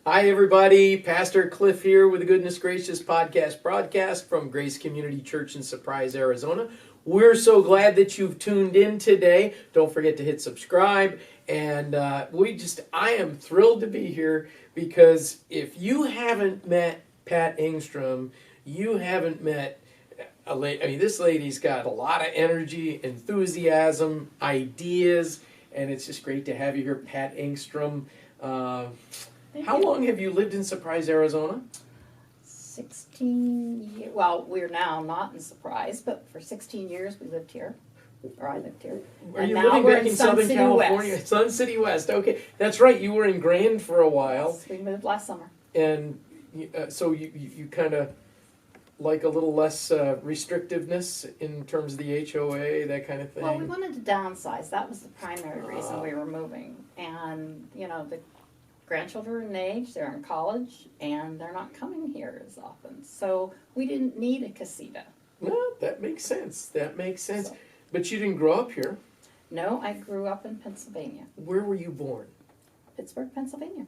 Hi, everybody. Pastor Cliff here with the Goodness Gracious podcast broadcast from Grace Community Church in Surprise, Arizona. We're so glad that you've tuned in today. Don't forget to hit subscribe. And I am thrilled to be here because if you haven't met Pat Engstrom, you haven't met a lady. I mean, this lady's got a lot of energy, enthusiasm, ideas, and it's just great to have you here, Pat Engstrom. How long have you lived in Surprise, Arizona? 16 years. Well, we're now not in Surprise, but for 16 years we lived here. Or I lived here. Are you living back in Southern California? West. Sun City West. Okay, that's right. You were in Grand for a while. Yes, we moved last summer. And so you kind of like a little less restrictiveness in terms of the HOA, that kind of thing? Well, we wanted to downsize. That was the primary reason we were moving. And, the grandchildren are in age, they're in college, and they're not coming here as often. So we didn't need a casita. No, that makes sense. So, But you didn't grow up here. no, I grew up in Pennsylvania. Where were you born? Pittsburgh, Pennsylvania.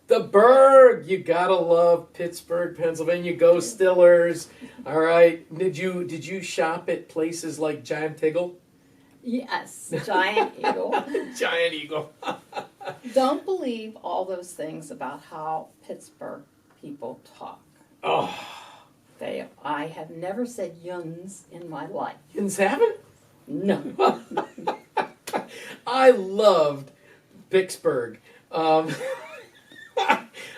The Burgh! You gotta love Pittsburgh, Pennsylvania. Go Stillers! All right. Did you shop at places like Giant Eagle? Yes, Giant Eagle. Giant Eagle. Don't believe all those things about how Pittsburgh people talk. Oh, I have never said yuns in my life. you haven't? No. I loved Pittsburgh.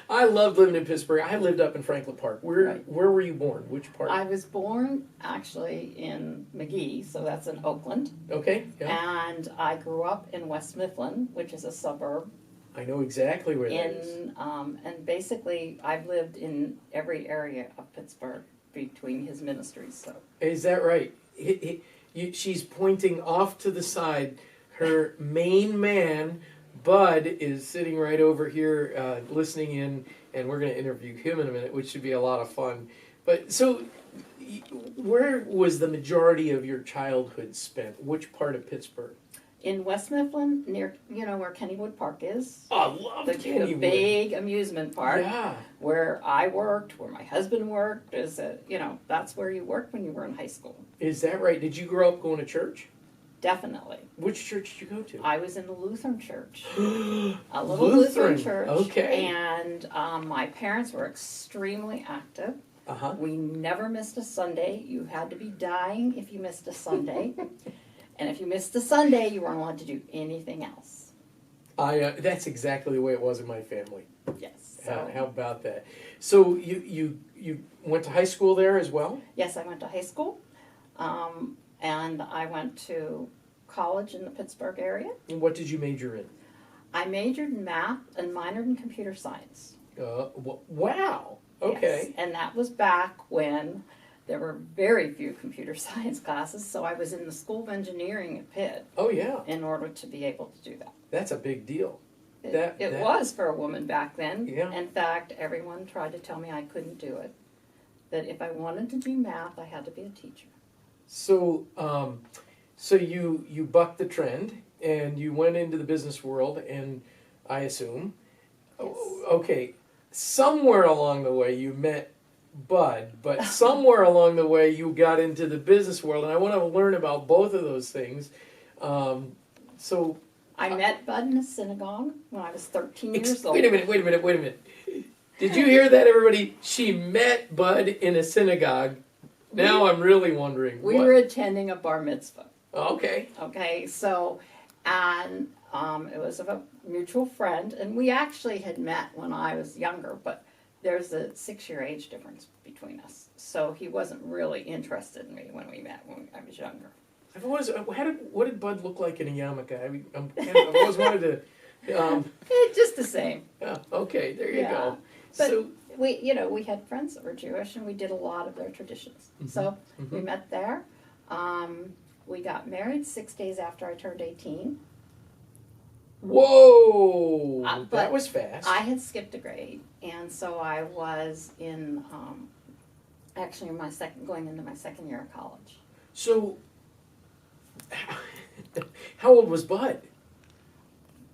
I loved living in Pittsburgh. I lived up in Franklin Park. Where were you born? Which part? I was born actually in McGee, so that's in Oakland. Okay. Yeah. And I grew up in West Mifflin, which is a suburb. I know exactly where that is. And basically, I've lived in every area of Pittsburgh between his ministries. So Is that right? She's pointing off to the side. Her main man, Bud, is sitting right over here listening in, and we're going to interview him in a minute, which should be a lot of fun. But so, where was the majority of your childhood spent? Which part of Pittsburgh? in West Mifflin, near where Kennywood Park is. Oh, I love Kennywood. The big amusement park. Yeah. Where I worked, where my husband worked, that's where you worked when you were in high school. Is that right? Did you grow up going to church? Definitely. Which church did you go to? I was in the Lutheran church. A little Lutheran church. Okay. And my parents were extremely active. Uh-huh. We never missed a Sunday. You had to be dying if you missed a Sunday. And if you missed a Sunday, you weren't allowed to do anything else. That's exactly the way it was in my family. Yes. So. How about that? So you went to high school there as well? Yes, I went to high school. And I went to college in the Pittsburgh area. And what did you major in? I majored in math and minored in computer science. Wow. Okay. Yes. And that was back when there were very few computer science classes, so I was in the School of Engineering at Pitt. Oh, yeah. In order to be able to do that. That's a big deal. It was for a woman back then. Yeah. In fact, everyone tried to tell me I couldn't do it. That if I wanted to do math, I had to be a teacher. So, you bucked the trend and you went into the business world, and I assume, Yes. Okay, somewhere along the way you met Bud, but somewhere along the way you got into the business world, and I want to learn about both of those things. I met Bud in a synagogue when I was 13 years old. Wait a minute. Did you hear that, everybody? She met Bud in a synagogue. Now I'm really wondering. We were attending a bar mitzvah. Okay. Okay, so, and it was of a mutual friend, and we actually had met when I was younger, but there's a 6-year age difference between us. So he wasn't really interested in me when we met when I was younger. What did Bud look like in a yarmulke? I've always wanted to. Just the same. Yeah. Okay. There you go. But So we had friends that were Jewish, and we did a lot of their traditions. Mhm, So mhm. we met there. We got married 6 days after I turned 18. Whoa, But that was fast. I had skipped a grade, and so I was in actually going into my second year of college. So, how old was Bud?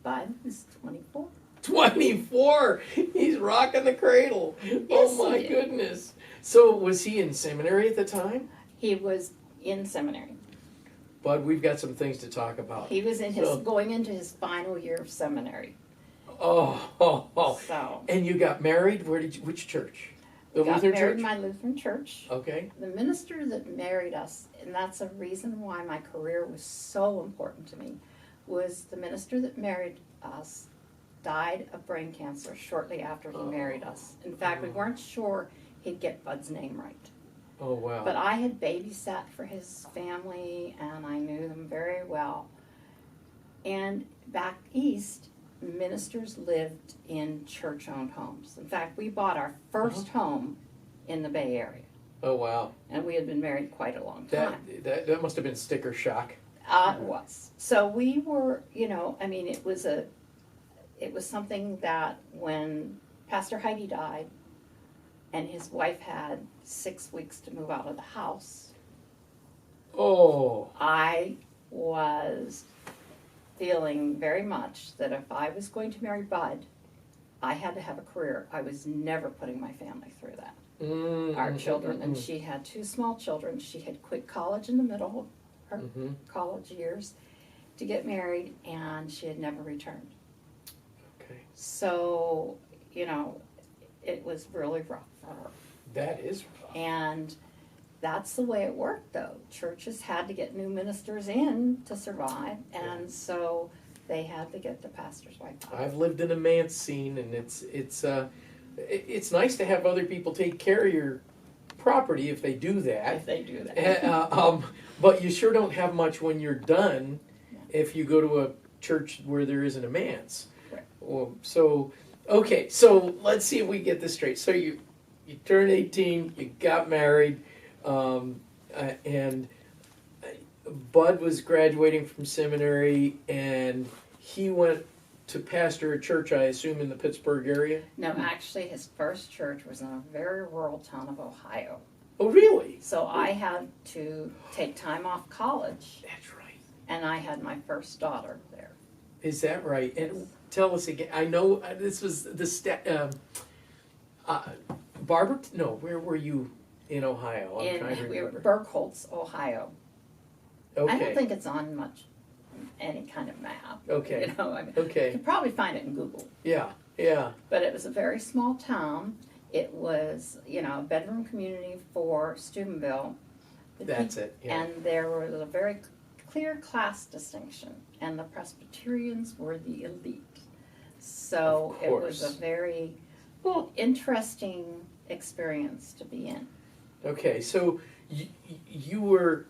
Bud was 24. 24. He's rocking the cradle. Yes, Oh my he did. goodness. So was he in seminary at the time? He was in seminary. Bud, we've got some things to talk about. He was in his So- going into his final year of seminary. Oh. So And you got married? Which church? The we got Lutheran married church? in my Lutheran church. Okay. The minister that married us, and that's a reason why my career was so important to me, was the minister that married us died of brain cancer shortly after he married us. In fact, we weren't sure he'd get Bud's name right. Oh, wow. But I had babysat for his family, and I knew them very well. And back east, ministers lived in church-owned homes. In fact, we bought our first home in the Bay Area, Oh, wow. and we had been married quite a long time. That must have been sticker shock. It was. So we were, I mean, it was something that when Pastor Heidi died, and his wife had 6 weeks to move out of the house, Oh. I was feeling very much that if I was going to marry Bud, I had to have a career. I was never putting my family through that. Our children, and she had 2 small children. She had quit college in the middle of her college years to get married, and she had never returned. Okay. So, it was really rough for her. That is rough. And that's the way it worked, though. Churches had to get new ministers in to survive, and so they had to get the pastor's wife out. I've lived in a manse scene, and it's nice to have other people take care of your property if they do that. If they do that. But you sure don't have much when you're done if you go to a church where there isn't a manse. Right. Well, so let's see if we get this straight. So you turned 18, you got married, and Bud was graduating from seminary, and he went to pastor a church, I assume, in the Pittsburgh area? No, actually, his first church was in a very rural town of Ohio. Oh, really? So I had to take time off college, That's right. and I had my first daughter there. Is that right? And tell us again. I know this was the Barbara. No, where were you in Ohio? I'm trying to We were remember. Berkholtz, Ohio. Okay. I don't think it's on any kind of map. Okay. I mean, Okay. you could probably find it in Google. Yeah. But it was a very small town. It was, a bedroom community for Steubenville. That's it. Yeah. And there was a very clear class distinction, and the Presbyterians were the elite. So Of it was course. a very interesting experience to be in. Okay. So you were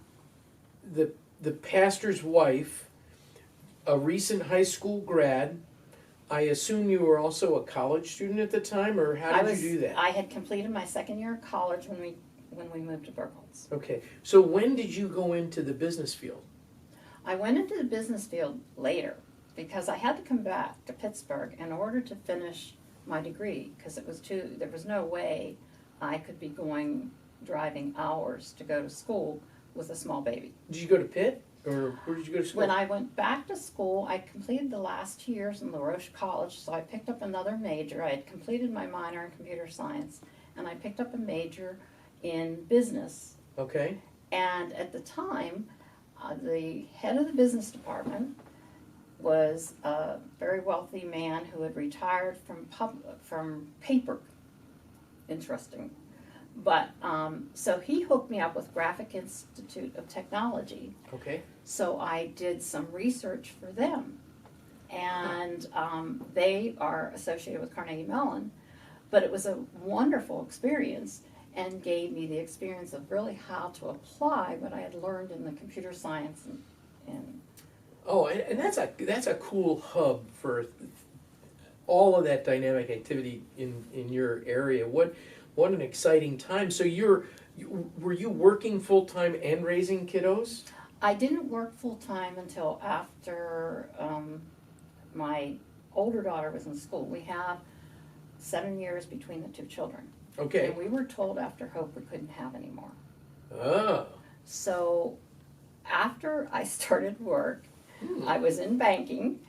the pastor's wife, a recent high school grad. I assume you were also a college student at the time, or how did you do that? I had completed my second year of college when we moved to Berkholtz. Okay. So when did you go into the business field? I went into the business field later because I had to come back to Pittsburgh in order to finish my degree, because there was no way I could be driving hours to go to school with a small baby. Did you go to Pitt, or where did you go to school? When I went back to school, I completed the last 2 years in LaRoche College, so I picked up another major. I had completed my minor in computer science, and I picked up a major in business. Okay. And at the time, the head of the business department was a very wealthy man who had retired from paper. Interesting. But, so he hooked me up with Graphic Institute of Technology. Okay. So I did some research for them. And they are associated with Carnegie Mellon. But it was a wonderful experience and gave me the experience of really how to apply what I had learned in the computer science and Oh, and that's a cool hub for all of that dynamic activity in your area. What an exciting time! So were you working full time and raising kiddos? I didn't work full time until after my older daughter was in school. We have 7 years between the 2 children. Okay. And we were told after Hope we couldn't have any more. Oh. So after I started work, I was in banking,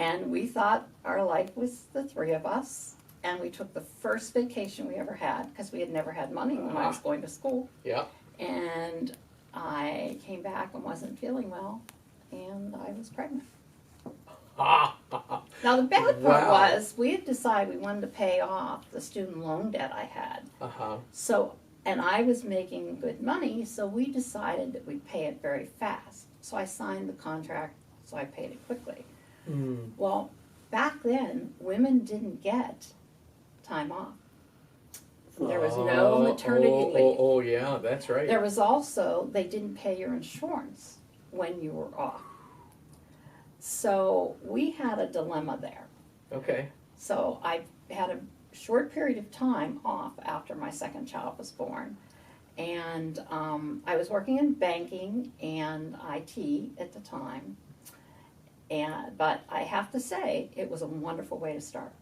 And we thought our life was the three of us. And we took the first vacation we ever had, because we had never had money when I was going to school. Yeah. And I came back and wasn't feeling well, and I was pregnant. Now the bad part was, we had decided we wanted to pay off the student loan debt I had. So, and I was making good money, so we decided that we'd pay it very fast. So I signed the contract, so I paid it quickly. Well, back then, women didn't get time off. There was no maternity leave. Oh, yeah, that's right. There was also, they didn't pay your insurance when you were off. So we had a dilemma there. Okay. So I had a short period of time off after my second child was born. And I was working in banking and IT at the time. But I have to say, it was a wonderful way to start.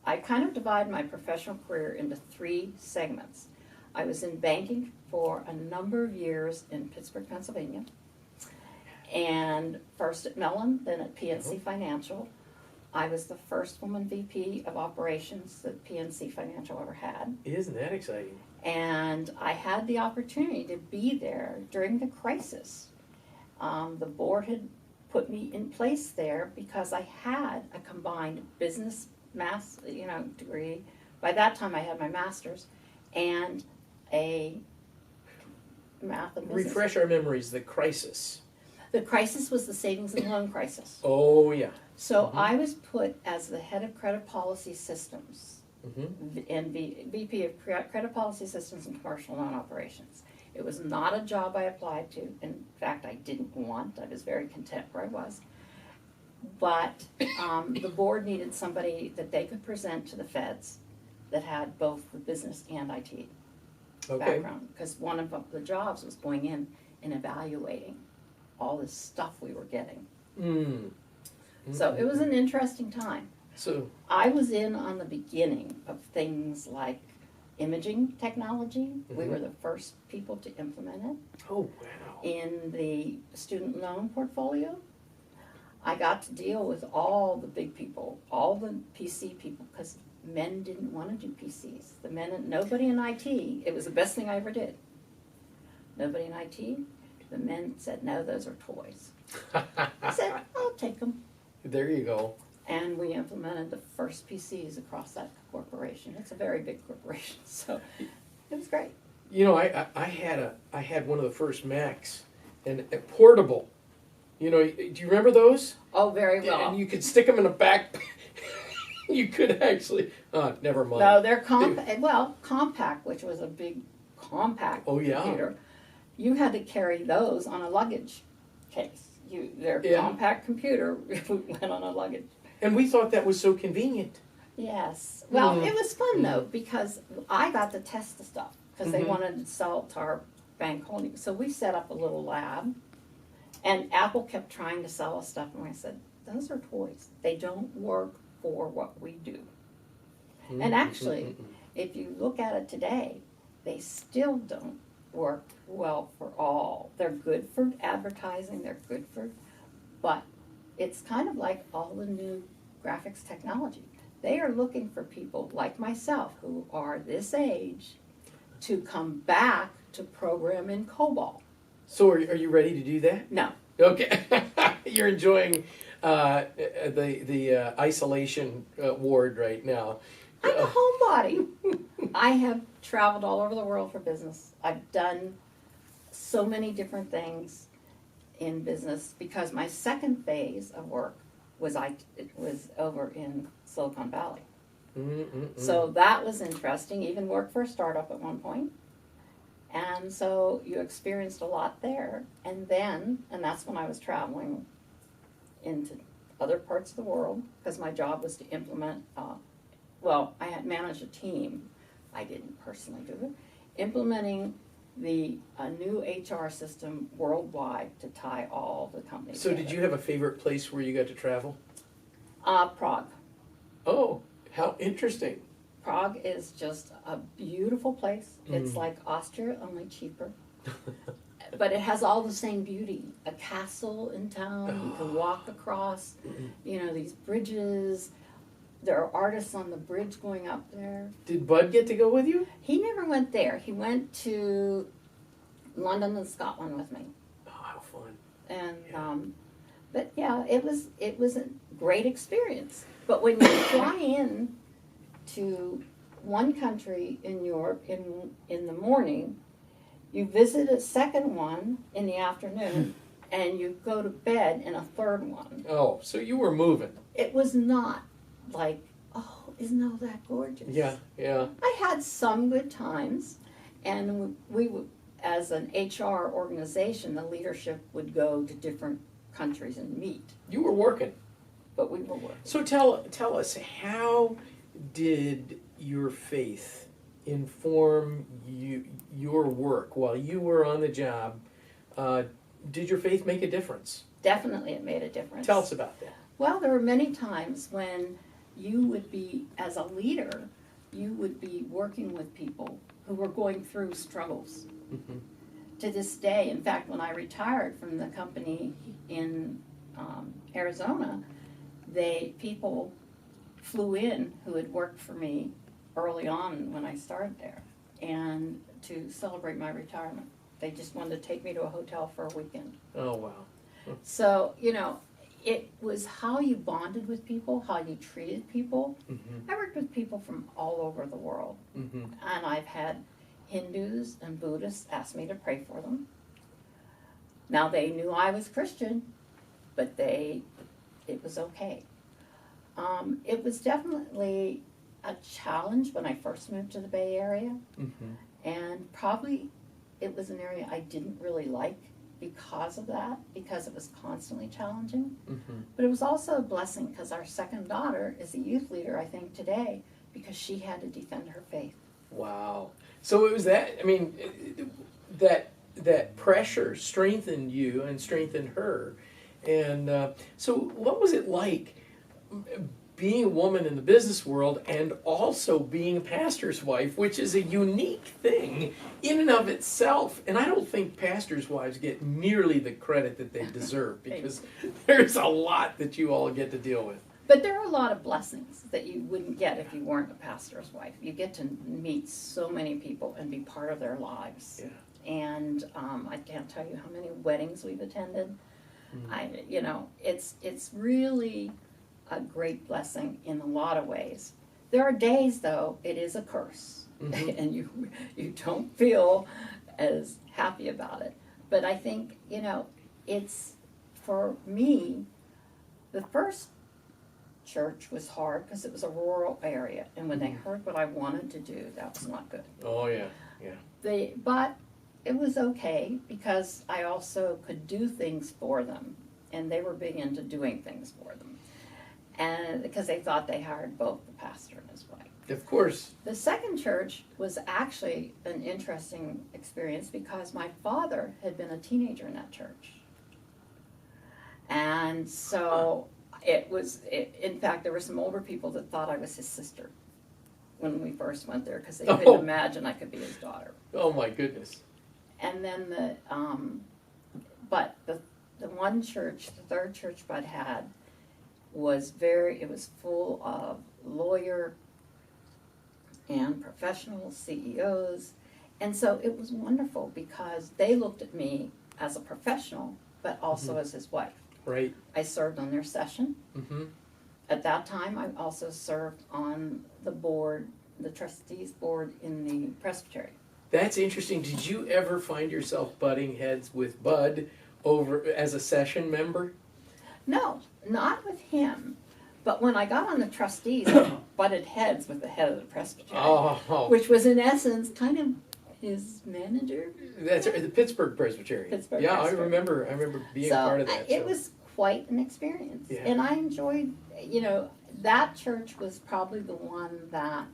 I kind of divide my professional career into 3 segments. I was in banking for a number of years in Pittsburgh, Pennsylvania. And first at Mellon, then at PNC Financial. I was the first woman VP of operations that PNC Financial ever had. Isn't that exciting? And I had the opportunity to be there during the crisis. The board had put me in place there because I had a combined business degree. By that time I had my master's and a math and business. Refresh our memories, the crisis. The crisis was the savings and loan crisis. Oh, yeah. So I was put as the head of credit policy systems and VP of credit policy systems and commercial loan operations. It was not a job I applied to. In fact, I didn't want. I was very content where I was. But the board needed somebody that they could present to the feds that had both the business and IT background. Because one of the jobs was going in and evaluating all this stuff we were getting. So it was an interesting time. So I was in on the beginning of things like imaging technology. We were the first people to implement it. Oh, wow. In the student loan portfolio. I got to deal with all the big people, all the PC people, because men didn't want to do PCs. Nobody in IT, it was the best thing I ever did. Nobody in IT, the men said, no, those are toys. I said, I'll take them. There you go. And we implemented the first PCs across that corporation. It's a very big corporation, so it was great. You know, I had one of the first Macs, and portable. You know, do you remember those? Oh, very well. And you could stick them in a back. You could actually. Never mind. No, they're compact, which was a big compact computer. You had to carry those on a luggage case. Their compact computer went on a luggage. And we thought that was so convenient. Yes. Well, it was fun though, because I got to test the stuff because they wanted to sell it to our bank holding. So we set up a little lab, and Apple kept trying to sell us stuff, and I said, those are toys. They don't work for what we do. And actually, if you look at it today, they still don't work well for all. They're good for advertising, but it's kind of like all the new graphics technology. They are looking for people like myself who are this age to come back to program in COBOL. So are you ready to do that? No. Okay. You're enjoying the isolation ward right now. I'm a homebody. I have traveled all over the world for business. I've done so many different things in business because my second phase of work was over in Silicon Valley. So that was interesting. Even worked for a startup at one point. And so you experienced a lot there. And that's when I was traveling into other parts of the world because my job was to implement, I had managed a team. I didn't personally do it. Implementing the new HR system worldwide to tie all the companies So together. did you have a favorite place where you got to travel? Prague. Oh, how interesting. Prague is just a beautiful place. It's like Austria, only cheaper. But it has all the same beauty. A castle in town, you can walk across, these bridges. There are artists on the bridge going up there. Did Bud get to go with you? He never went there. He went to London and Scotland with me. Oh, how fun. And Yeah. but yeah, it was a great experience. But when you fly in to one country in Europe in the morning, you visit a second one in the afternoon, and you go to bed in a third one. Oh, so you were moving. It was not like, oh, isn't all that gorgeous? Yeah. I had some good times, and we would, as an HR organization, the leadership would go to different countries and meet, You were working. but we were working. So tell us, how did your faith inform your work while you were on the job? Did your faith make a difference? Definitely it made a difference. Tell us about that. Well, there were many times when you would be, as a leader, you would be working with people who were going through struggles. Mm-hmm. To this day, in fact, when I retired from the company in Arizona, people flew in who had worked for me early on when I started there, and to celebrate my retirement. They just wanted to take me to a hotel for a weekend. Oh, wow. So, it was how you bonded with people, how you treated people. Mm-hmm. I worked with people from all over the world, Mm-hmm. and I've had Hindus and Buddhists ask me to pray for them. Now, they knew I was Christian, but it was okay. It was definitely a challenge when I first moved to the Bay Area, Mm-hmm. and probably it was an area I didn't really like because of that, because it was constantly challenging. Mm-hmm. But it was also a blessing because our second daughter is a youth leader, I think, today, because she had to defend her faith. Wow. So it was that, that pressure strengthened you and strengthened her. And so what was it like being a woman in the business world and also being a pastor's wife, which is a unique thing in and of itself? And I don't think pastors' wives get nearly the credit that they deserve, because there's a lot that you all get to deal with. But there are a lot of blessings that you wouldn't get if you weren't a pastor's wife. You get to meet so many people and be part of their lives. Yeah. And I can't tell you how many weddings we've attended. It's really a great blessing in a lot of ways. There are days, though, it is a curse, Mm-hmm. and you don't feel as happy about it. But I think, it's, for me, the first church was hard because it was a rural area, and when they heard what I wanted to do, that was not good. Oh, yeah. But it was okay because I also could do things for them, and they were big into doing things for them, and because they thought they hired both the pastor and his wife. Of course. The second church was actually an interesting experience because my father had been a teenager in that church, and so in fact, there were some older people that thought I was his sister when we first went there because they couldn't imagine I could be his daughter. Oh, my goodness. And then but the one church, the third church Bud had, it was full of lawyer and professional CEOs. And so it was wonderful because they looked at me as a professional, but also as his wife. Right. I served on their session. Mm-hmm. At that time, I also served on the board, the trustees board in the presbytery. That's interesting. Did you ever find yourself butting heads with Bud over as a session member? No, not with him. But when I got on the trustees, I butted heads with the head of the presbytery, which was in essence kind of his manager. That's right, the Pittsburgh Presbytery. Pittsburgh Yeah, Presbytery. I remember being a part of that. It was quite an experience. Yeah. And I enjoyed, that church was probably the one that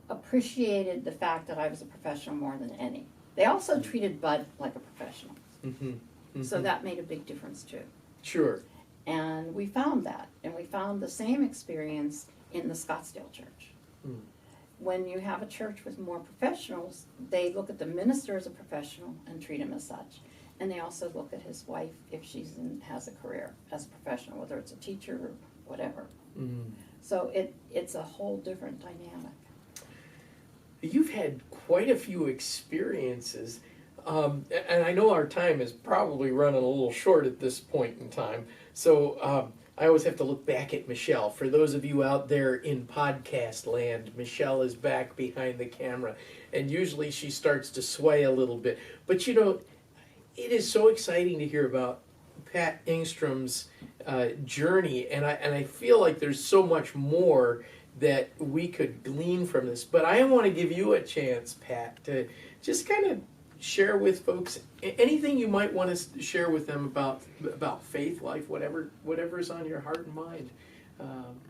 appreciated the fact that I was a professional more than any. They also treated Bud like a professional. Mm-hmm. Mm-hmm. So that made a big difference too. Sure. And we found that. And we found the same experience in the Scottsdale church. Mm. when you have a church with more professionals, they look at the minister as a professional and treat him as such. And they also look at his wife if has a career as a professional, whether it's a teacher or whatever. Mm. So it's a whole different dynamic. You've had quite a few experiences, and I know our time is probably running a little short at this point in time. So I always have to look back at Michelle. For those of you out there in podcast land, Michelle is back behind the camera, and usually she starts to sway a little bit. But you know, it is so exciting to hear about Pat Engstrom's journey, and I feel like there's so much more that we could glean from this. But I want to give you a chance, Pat, to just kind of share with folks anything you might want to share with them about faith, life, whatever's on your heart and mind.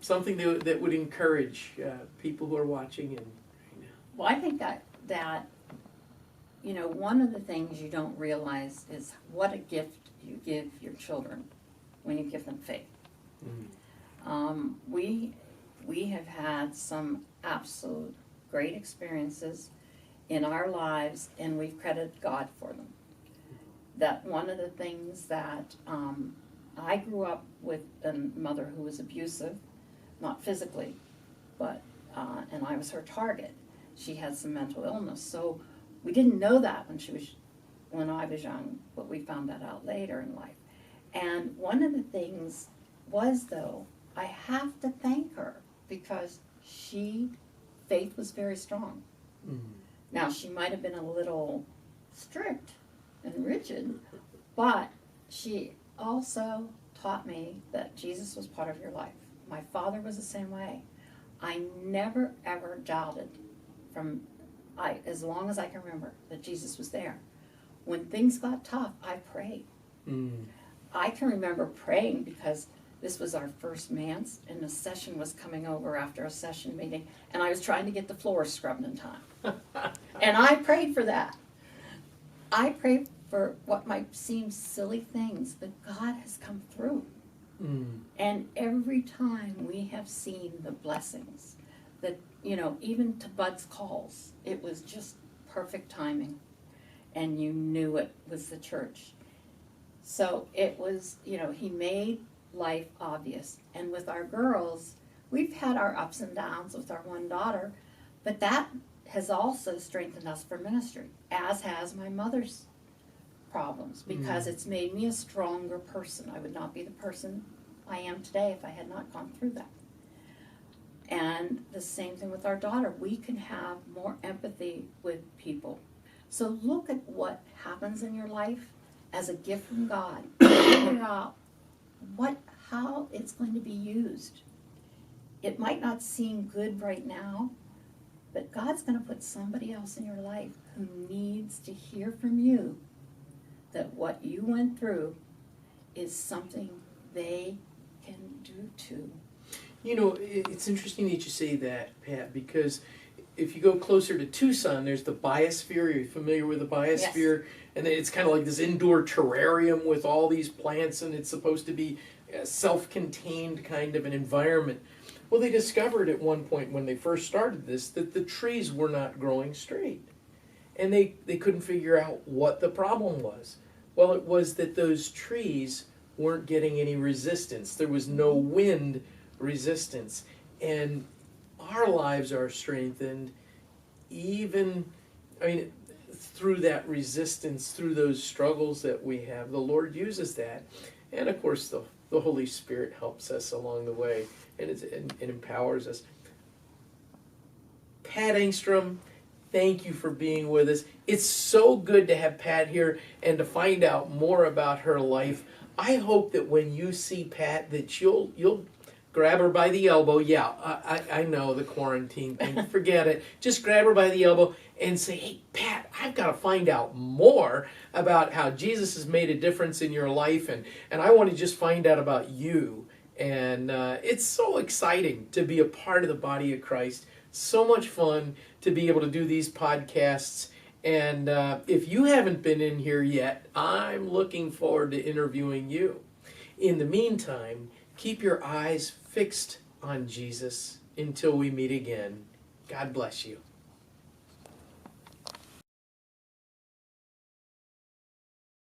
Something that would encourage people who are watching. And right now. Well, I think that one of the things you don't realize is what a gift you give your children when you give them faith. Mm. We have had some absolute great experiences in our lives, and we've credited God for them. That one of the things that I grew up with a mother who was abusive, not physically, but and I was her target. She had some mental illness, so we didn't know that when I was young, but we found that out later in life. And one of the things was, though, I have to thank her because faith was very strong. Mm. Now, she might have been a little strict and rigid, but she also taught me that Jesus was part of your life. My father was the same way. I never, ever doubted as long as I can remember that Jesus was there. When things got tough, I prayed. Mm. I can remember praying because this was our first manse, and the session was coming over after a session meeting, and I was trying to get the floor scrubbed in time. And I prayed for that. I prayed for what might seem silly things, but God has come through. Mm. And every time we have seen the blessings, that, even to Bud's calls, it was just perfect timing. And you knew it was the church. So it was, he made life obvious. And with our girls, we've had our ups and downs with our one daughter, but that has also strengthened us for ministry, as has my mother's problems, because it's made me a stronger person. I would not be the person I am today if I had not gone through that. And the same thing with our daughter. We can have more empathy with people. So look at what happens in your life as a gift from God. Figure out how it's going to be used. It might not seem good right now, but God's going to put somebody else in your life who needs to hear from you that what you went through is something they can do too. It's interesting that you say that, Pat, because if you go closer to Tucson, there's the biosphere. Are you familiar with the biosphere? Yes. And it's kind of like this indoor terrarium with all these plants, and it's supposed to be a self-contained kind of an environment. Well, they discovered at one point when they first started this that the trees were not growing straight. And they couldn't figure out what the problem was. Well, it was that those trees weren't getting any resistance. There was no wind resistance. And our lives are strengthened through that resistance, through those struggles that we have. The Lord uses that. And of course, the Holy Spirit helps us along the way, and it empowers us. Pat Engstrom, thank you for being with us. It's so good to have Pat here and to find out more about her life. I hope that when you see Pat that you'll grab her by the elbow. Yeah, I know the quarantine thing. Forget it. Just grab her by the elbow and say, hey, Pat, I've got to find out more about how Jesus has made a difference in your life, and I want to just find out about you. And it's so exciting to be a part of the body of Christ. So much fun to be able to do these podcasts. And if you haven't been in here yet, I'm looking forward to interviewing you. In the meantime, keep your eyes fixed on Jesus until we meet again. God bless you.